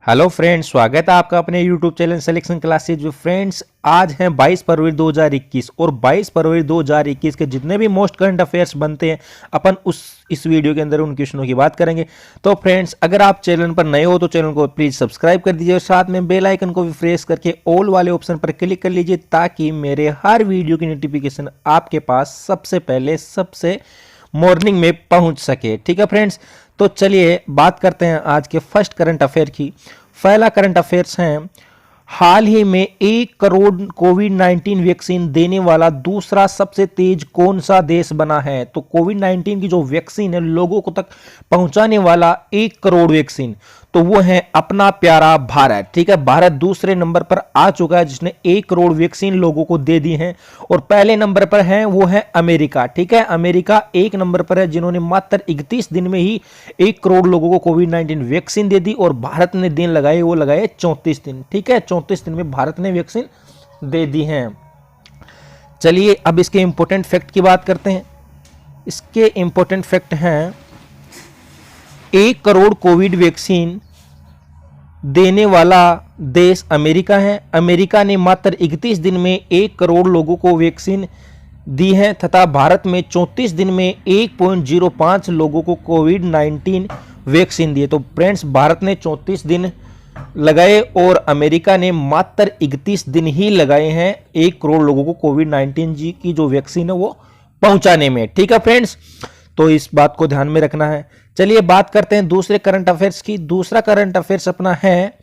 Hello friends, स्वागत है आपका अपने यूट्यूब चैनल सिलेक्शन क्लासेज। जो फ्रेंड्स आज हैं 22 फरवरी 2021 और 22 फरवरी 2021 के जितने भी मोस्ट करंट अफेयर्स बनते हैं अपन इस वीडियो के अंदर उन क्वेश्चनों की बात करेंगे। तो फ्रेंड्स अगर आप चैनल पर नए हो तो चैनल को प्लीज सब्सक्राइब कर दीजिए और साथ में बेल आइकन को भी प्रेस करके ऑल वाले ऑप्शन पर क्लिक कर लीजिए ताकि मेरे हर वीडियो की नोटिफिकेशन आपके पास सबसे पहले सबसे मॉर्निंग में पहुंच सके। ठीक है फ्रेंड्स, तो चलिए बात करते हैं आज के फर्स्ट करंट अफेयर की। पहला करंट अफेयर्स है, हाल ही में 1 करोड़ कोविड-19 वैक्सीन देने वाला दूसरा सबसे तेज कौन सा देश बना है। तो कोविड-19 की जो वैक्सीन है लोगों को तक पहुंचाने वाला 1 करोड़ वैक्सीन, तो वो है अपना प्यारा भारत। ठीक है, भारत दूसरे नंबर पर आ चुका है जिसने 1 करोड़ वैक्सीन लोगों को दे दी है। और पहले नंबर पर है वो है अमेरिका। ठीक है, अमेरिका 1 नंबर पर है जिन्होंने मात्र 31 दिन में ही 1 करोड़ लोगों को कोविड-19 वैक्सीन दे दी। और भारत ने दिन लगाए, वो लगाए 34 दिन। ठीक है, 34 दिन में भारत ने वैक्सीन दे दी है। चलिए अब इसके इंपॉर्टेंट फैक्ट की बात करते हैं। इसके इंपॉर्टेंट फैक्ट हैं, 1 करोड़ कोविड वैक्सीन देने वाला देश अमेरिका है। अमेरिका ने मात्र 31 दिन में 1 करोड़ लोगों को वैक्सीन दी है तथा भारत में 34 दिन में 1.05 लोगों को कोविड-19 वैक्सीन दी है। तो फ्रेंड्स भारत ने 34 दिन लगाए और अमेरिका ने मात्र 31 दिन ही लगाए हैं 1 करोड़ लोगों को कोविड-19 की जो वैक्सीन है वो पहुंचाने में। ठीक है फ्रेंड्स, तो इस बात को ध्यान में रखना है। चलिए बात करते हैं दूसरे करंट अफेयर्स की। दूसरा करंट अफेयर्स अपना है,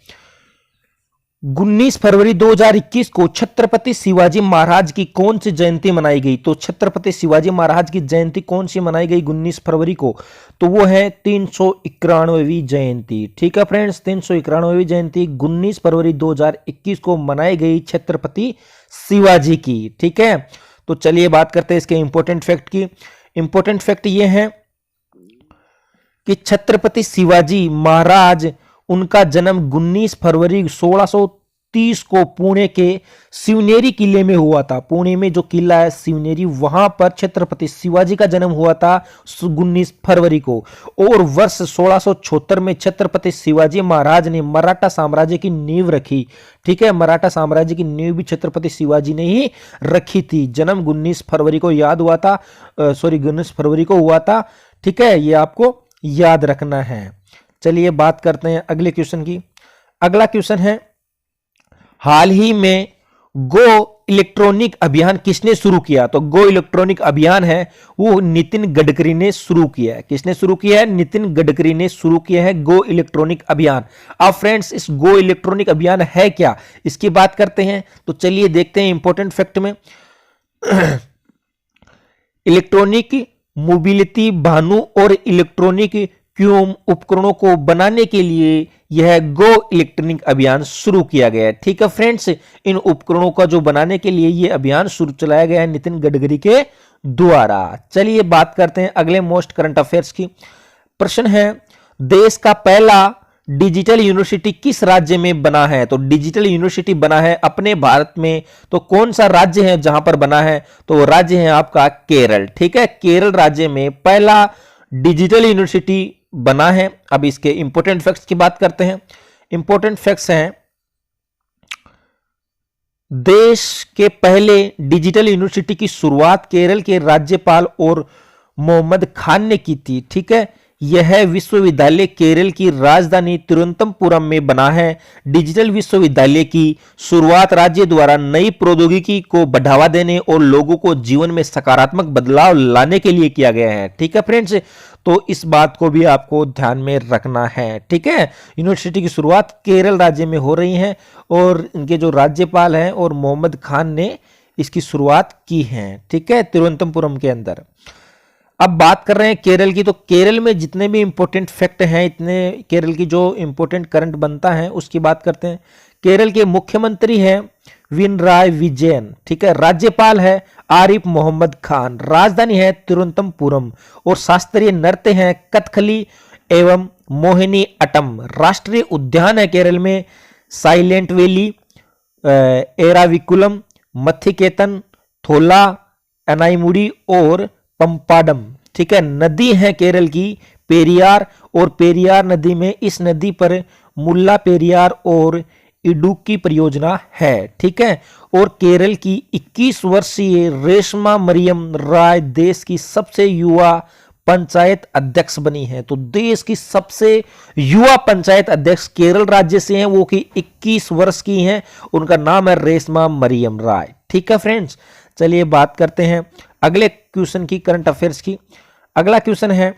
19 फरवरी 2021 को छत्रपति शिवाजी महाराज की कौन सी जयंती मनाई गई। तो छत्रपति शिवाजी महाराज की जयंती कौन सी मनाई गई 19 फरवरी को, तो वो है 391वीं जयंती। ठीक है फ्रेंड्स, 391वीं जयंती 19 फरवरी 2021 को मनाई गई छत्रपति शिवाजी की। ठीक है, तो चलिए बात करते हैं इसके इंपॉर्टेंट फैक्ट की। इंपॉर्टेंट फैक्ट ये है कि छत्रपति शिवाजी महाराज, उनका जन्म 19 फरवरी 1630 को पुणे के शिवनेरी किले में हुआ था। पुणे में जो किला है शिवनेरी, वहां पर छत्रपति शिवाजी का जन्म हुआ था 19 फरवरी को। और वर्ष 1676 में छत्रपति शिवाजी महाराज ने मराठा साम्राज्य की नींव रखी। ठीक है, मराठा साम्राज्य की नींव भी छत्रपति शिवाजी ने ही रखी थी। जन्म 19 फरवरी को याद हुआ था, 19 फरवरी को हुआ था। ठीक है, ये आपको याद रखना है। चलिए बात करते हैं अगले क्वेश्चन की। अगला क्वेश्चन है, हाल ही में गो इलेक्ट्रॉनिक अभियान किसने शुरू किया। तो गो इलेक्ट्रॉनिक अभियान है वो नितिन गडकरी ने शुरू किया है। किसने शुरू किया है? नितिन गडकरी ने शुरू किया है गो इलेक्ट्रॉनिक अभियान। अब फ्रेंड्स इस गो इलेक्ट्रॉनिक अभियान है क्या, इसकी बात करते हैं। तो चलिए देखते हैं इंपॉर्टेंट फैक्ट में। इलेक्ट्रॉनिक मोबिलिटी वाहनों और इलेक्ट्रॉनिक उपकरणों को बनाने के लिए यह गो इलेक्ट्रॉनिक अभियान शुरू किया गया है। ठीक है फ्रेंड्स, इन उपकरणों का जो बनाने के लिए यह अभियान शुरू चलाया गया है नितिन गडकरी के द्वारा। चलिए बात करते हैं अगले मोस्ट करंट अफेयर्स की। प्रश्न है, देश का पहला डिजिटल यूनिवर्सिटी किस राज्य में बना है। तो डिजिटल यूनिवर्सिटी बना है अपने भारत में। तो कौन सा राज्य है जहां पर बना है, तो राज्य है आपका केरल। ठीक है, केरल राज्य में पहला डिजिटल यूनिवर्सिटी बना है। अब इसके इंपॉर्टेंट फैक्ट्स की बात करते हैं। इंपॉर्टेंट फैक्ट्स हैं, देश के पहले डिजिटल यूनिवर्सिटी की शुरुआत केरल के राज्यपाल और मोहम्मद खान ने की थी। ठीक है, यह विश्वविद्यालय केरल की राजधानी तिरुवनंतपुरम में बना है। डिजिटल विश्वविद्यालय की शुरुआत राज्य द्वारा नई प्रौद्योगिकी को बढ़ावा देने और लोगों को जीवन में सकारात्मक बदलाव लाने के लिए किया गया है। ठीक है फ्रेंड्स, तो इस बात को भी आपको ध्यान में रखना है। ठीक है, यूनिवर्सिटी की शुरुआत केरल राज्य में हो रही है और इनके जो राज्यपाल हैं और मोहम्मद खान ने इसकी शुरुआत की है। ठीक है, तिरुवनंतपुरम के अंदर। अब बात कर रहे हैं केरल की। तो केरल में जितने भी इंपॉर्टेंट फैक्ट हैं, इतने केरल की जो इंपॉर्टेंट करंट बनता है उसकी बात करते हैं। केरल के मुख्यमंत्री हैं पिनराई विजयन। ठीक है, राज्यपाल है आरिफ मोहम्मद खान, राजधानी है तिरुवनंतपुरम और शास्त्रीय नृत्य हैं कथकली एवं मोहिनी अट्टम। राष्ट्रीय उद्यान है केरल में साइलेंट वैली, एराविकुलम, मथिकेतन, थोला, अनाईमुडी और पंपाडम। ठीक है, नदी है केरल की पेरियार और पेरियार नदी में इस नदी पर मुल्ला पेरियार और इडुक्की परियोजना है। ठीक है। और केरल की 21 वर्षीय रेशमा मरियम राय देश की सबसे युवा पंचायत अध्यक्ष बनी है। तो देश की सबसे युवा पंचायत अध्यक्ष केरल राज्य से हैं, वो कि 21 वर्ष की हैं। उनका नाम है रेशमा मरियम राय। ठीक है फ्रेंड्स, चलिए बात करते हैं अगले क्वेश्चन की, करंट अफेयर्स की। अगला क्वेश्चन है,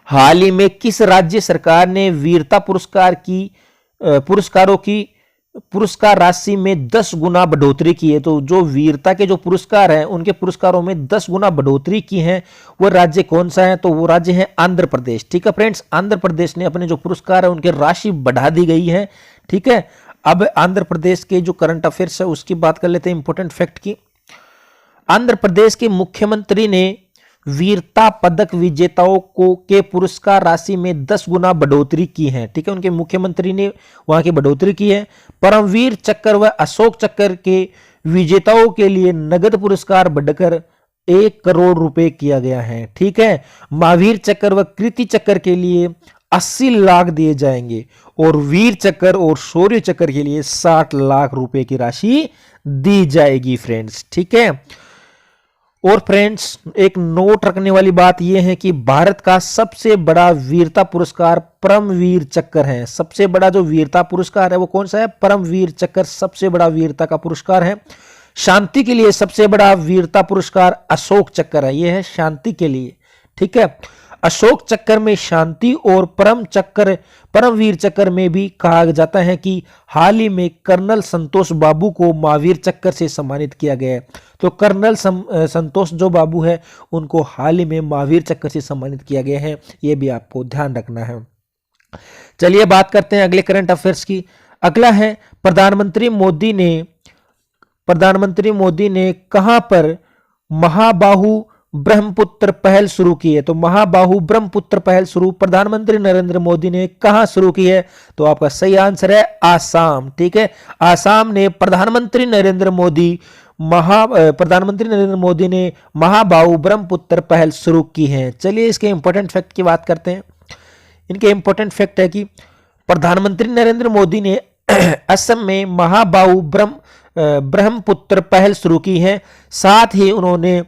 हाल ही में किस राज्य सरकार ने वीरता पुरस्कारों की पुरस्कार राशि में 10 गुना बढ़ोतरी की है? तो जो वीरता के जो पुरस्कार हैं उनके पुरस्कारों में 10 गुना बढ़ोतरी की है, वो राज्य कौन सा है? तो वो राज्य है आंध्र प्रदेश। ठीक है फ्रेंड्स, आंध्र प्रदेश ने अपने जो पुरस्कार है उनकी राशि बढ़ा दी गई है। ठीक है। अब आंध्र प्रदेश के जो करंट अफेयर्स है उसकी बात कर लेते हैं, इंपॉर्टेंट फैक्ट की। आंध्र प्रदेश के मुख्यमंत्री ने वीरता पदक विजेताओं को के पुरस्कार राशि में 10 गुना बढ़ोतरी की है। ठीक है, उनके मुख्यमंत्री ने वहां की बढ़ोतरी की है। परमवीर चक्र व अशोक चक्र के विजेताओं के लिए नगद पुरस्कार बढ़कर 1 करोड़ रुपए किया गया है। ठीक है। महावीर चक्र व कृति चक्र के लिए 80 लाख दिए जाएंगे और वीर चक्र और शौर्य चक्र के लिए 60 लाख रुपए की राशि दी जाएगी फ्रेंड्स। ठीक है। और फ्रेंड्स, एक नोट रखने वाली बात यह है कि भारत का सबसे बड़ा वीरता पुरस्कार परमवीर चक्र है। सबसे बड़ा जो वीरता पुरस्कार है वो कौन सा है? परमवीर चक्र सबसे बड़ा वीरता का पुरस्कार है। शांति के लिए सबसे बड़ा वीरता पुरस्कार अशोक चक्र है, यह है शांति के लिए। ठीक है। अशोक चक्र में शांति और परमवीर चक्र में भी कहा जाता है कि हाल ही में कर्नल संतोष बाबू को महावीर चक्र से सम्मानित किया गया है। तो कर्नल संतोष जो बाबू है उनको हाल ही में महावीर चक्र से सम्मानित किया गया है, यह भी आपको ध्यान रखना है। चलिए बात करते हैं अगले करंट अफेयर्स की। अगला है, प्रधानमंत्री मोदी ने कहां पर महाबाहु ब्रह्मपुत्र पहल शुरू की है? तो महाबाहु ब्रह्मपुत्र पहल शुरू प्रधानमंत्री नरेंद्र मोदी ने कहां शुरू की है? तो आपका सही आंसर है आसाम। ठीक है। आसाम ने प्रधानमंत्री नरेंद्र मोदी ने महाबाहु ब्रह्मपुत्र पहल शुरू की है। चलिए इसके इंपॉर्टेंट फैक्ट की बात करते हैं। इनके इंपॉर्टेंट फैक्ट है कि प्रधानमंत्री नरेंद्र मोदी ने असम में महाबाहु ब्रह्मपुत्र पहल शुरू की है। साथ ही उन्होंने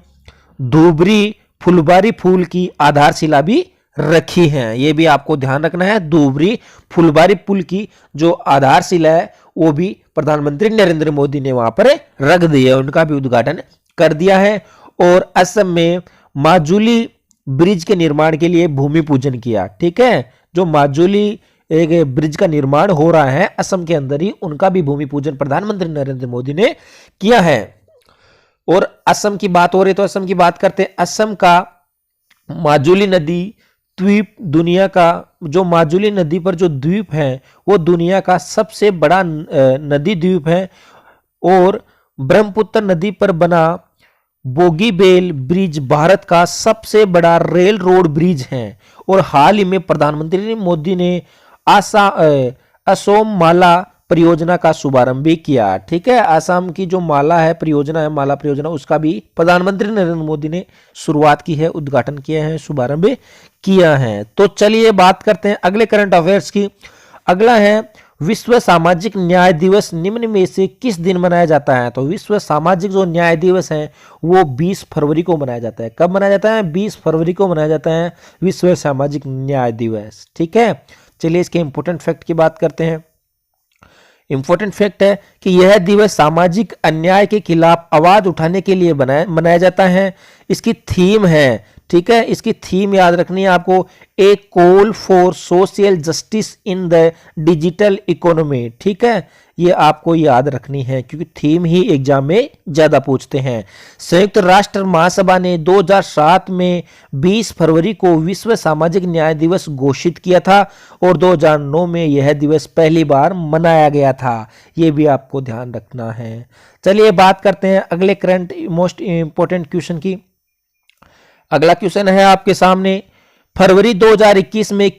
धुबरी फुलबारी फूल की आधारशिला भी रखी है, ये भी आपको ध्यान रखना है। धुबरी फुलबारी पुल की जो आधारशिला है वो भी प्रधानमंत्री नरेंद्र मोदी ने वहां पर रख दी है, उनका भी उद्घाटन कर दिया है। और असम में माजुली ब्रिज के निर्माण के लिए भूमि पूजन किया। ठीक है। जो माजुली एक ब्रिज का निर्माण हो रहा है असम के अंदर ही, उनका भी भूमि पूजन प्रधानमंत्री नरेंद्र मोदी ने किया है। और असम की बात हो रही तो असम की बात करते हैं। असम का माजुली नदी द्वीप दुनिया का, जो माजुली नदी पर जो द्वीप है वो दुनिया का सबसे बड़ा नदी द्वीप है। और ब्रह्मपुत्र नदी पर बना बोगीबेल ब्रिज भारत का सबसे बड़ा रेल रोड ब्रिज है। और हाल ही में प्रधानमंत्री मोदी ने असोम माला परियोजना का शुभारंभ भी किया। ठीक है। आसाम की जो माला परियोजना, उसका भी प्रधानमंत्री नरेंद्र मोदी ने शुरुआत की है, उद्घाटन किया है, शुभारंभ किया है। तो चलिए बात करते हैं अगले करंट अफेयर्स की। अगला है, विश्व सामाजिक न्याय दिवस निम्न में से किस दिन मनाया जाता है? तो विश्व सामाजिक जो न्याय दिवस है वो 20 फरवरी को मनाया जाता है। कब मनाया जाता है? 20 फरवरी को मनाया जाता है विश्व सामाजिक न्याय दिवस। ठीक है। चलिए इसके इंपोर्टेंट फैक्ट की बात करते हैं। इंपॉर्टेंट फैक्ट है कि यह दिवस सामाजिक अन्याय के खिलाफ आवाज उठाने के लिए मनाया जाता है। इसकी थीम है, ठीक है, इसकी थीम याद रखनी है आपको, a call for social justice in the digital economy. ठीक है, ये आपको याद रखनी है क्योंकि थीम ही एग्जाम में ज्यादा पूछते हैं। संयुक्त राष्ट्र महासभा ने 2007 में 20 फरवरी को विश्व सामाजिक न्याय दिवस घोषित किया था और 2009 में यह दिवस पहली बार मनाया गया था। ये भी आपको ध्यान रखना है। चलिए बात करते हैं अगले करंट मोस्ट इंपोर्टेंट क्वेश्चन की। अगला क्वेश्चन है आपके सामने, फरवरी 2021 में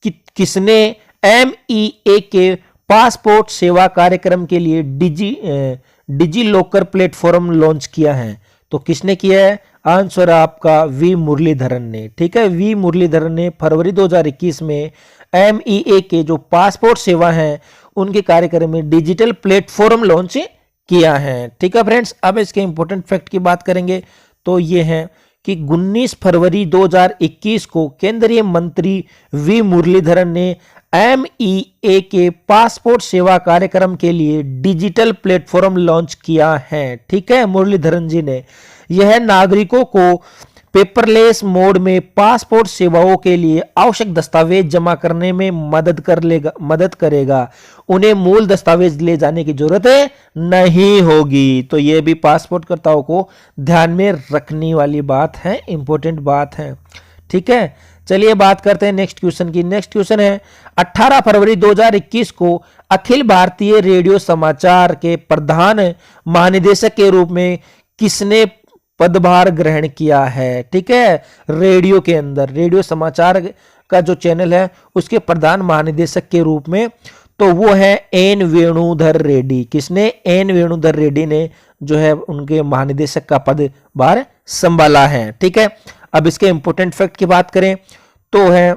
किसने MEA के पासपोर्ट सेवा कार्यक्रम के लिए डिजी लॉकर प्लेटफॉर्म लॉन्च किया है? तो किसने किया है? आंसर आपका वी मुरलीधरन ने। ठीक है, वी मुरलीधरन ने फरवरी 2021 में MEA के जो पासपोर्ट सेवा है उनके कार्यक्रम में डिजिटल प्लेटफॉर्म लॉन्च किया है। ठीक है फ्रेंड्स, अब इसके इंपॉर्टेंट फैक्ट की बात करेंगे तो ये है कि 19 फरवरी 2021 को केंद्रीय मंत्री वी मुरलीधरन ने MEA के पासपोर्ट सेवा कार्यक्रम के लिए डिजिटल प्लेटफॉर्म लॉन्च किया है। ठीक है, मुरलीधरन जी ने। यह नागरिकों को पेपरलेस मोड में पासपोर्ट सेवाओं के लिए आवश्यक दस्तावेज जमा करने में मदद करेगा। उन्हें मूल दस्तावेज ले जाने की जरूरत नहीं होगी। तो यह भी पासपोर्ट कर्ताओं को ध्यान में रखने वाली बात है, इंपॉर्टेंट बात है। ठीक है, चलिए बात करते हैं नेक्स्ट क्वेश्चन की। नेक्स्ट क्वेश्चन है 18 फरवरी 2021 को अखिल भारतीय रेडियो समाचार के प्रधान महानिदेशक के रूप में किसने पदभार ग्रहण किया है? ठीक है, रेडियो के अंदर, रेडियो समाचार का जो चैनल है उसके प्रधान महानिदेशक के रूप में, तो वो है एन वेणुधर रेड्डी। किसने? एन वेणुधर रेड्डी ने जो है उनके महानिदेशक का पदभार संभाला है। ठीक है, अब इसके इंपॉर्टेंट फैक्ट की बात करें तो है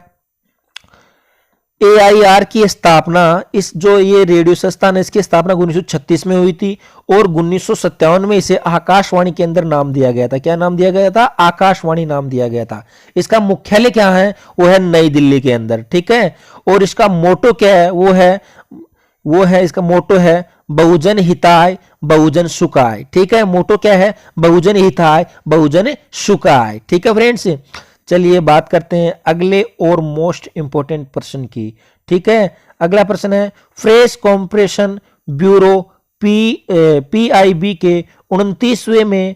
AIR की स्थापना, इस जो ये रेडियो संस्थान है इसकी स्थापना 1936 में हुई थी और 1957 में इसे आकाशवाणी के अंदर नाम दिया गया था। क्या नाम दिया गया था? आकाशवाणी नाम दिया गया था। इसका मुख्यालय क्या है? वो है नई दिल्ली के अंदर। ठीक है, और इसका मोटो क्या है? वो है इसका मोटो है बहुजन हिताय बहुजन सुखाय। ठीक है, मोटो क्या है? बहुजन हिताय बहुजन सुखाय। ठीक है फ्रेंड्स, चलिए बात करते हैं अगले और मोस्ट इंपोर्टेंट प्रश्न की। ठीक है, अगला प्रश्न है फ्रेश कॉर्पोरेशन ब्यूरो PIB के 29वें में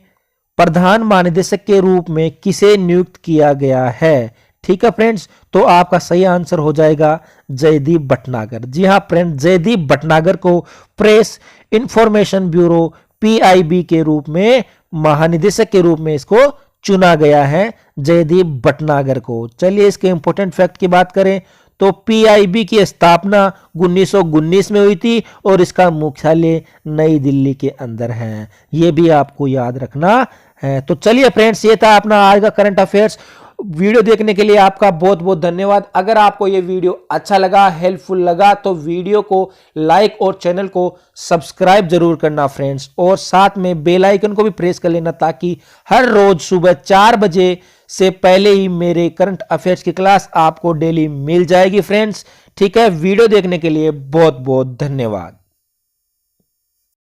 प्रधान महानिदेशक के रूप में किसे नियुक्त किया गया है? ठीक है फ्रेंड्स, तो आपका सही आंसर हो जाएगा जयदीप भटनागर। जी हाँ फ्रेंड, जयदीप भटनागर को प्रेस इंफॉर्मेशन ब्यूरो PIB के रूप में महानिदेशक के रूप में इसको चुना गया है, जयदीप भटनागर को। चलिए इसके इंपॉर्टेंट फैक्ट की बात करें तो PIB की स्थापना 1919 में हुई थी और इसका मुख्यालय नई दिल्ली के अंदर है। यह भी आपको याद रखना है। तो चलिए फ्रेंड्स, ये था अपना आज का करंट अफेयर्स। वीडियो देखने के लिए आपका बहुत बहुत धन्यवाद। अगर आपको ये वीडियो अच्छा लगा, हेल्पफुल लगा, तो वीडियो को लाइक और चैनल को सब्सक्राइब जरूर करना फ्रेंड्स, और साथ में बेल आइकन को भी प्रेस कर लेना ताकि हर रोज सुबह 4 बजे से पहले ही मेरे करंट अफेयर्स की क्लास आपको डेली मिल जाएगी फ्रेंड्स। ठीक है, वीडियो देखने के लिए बहुत बहुत धन्यवाद।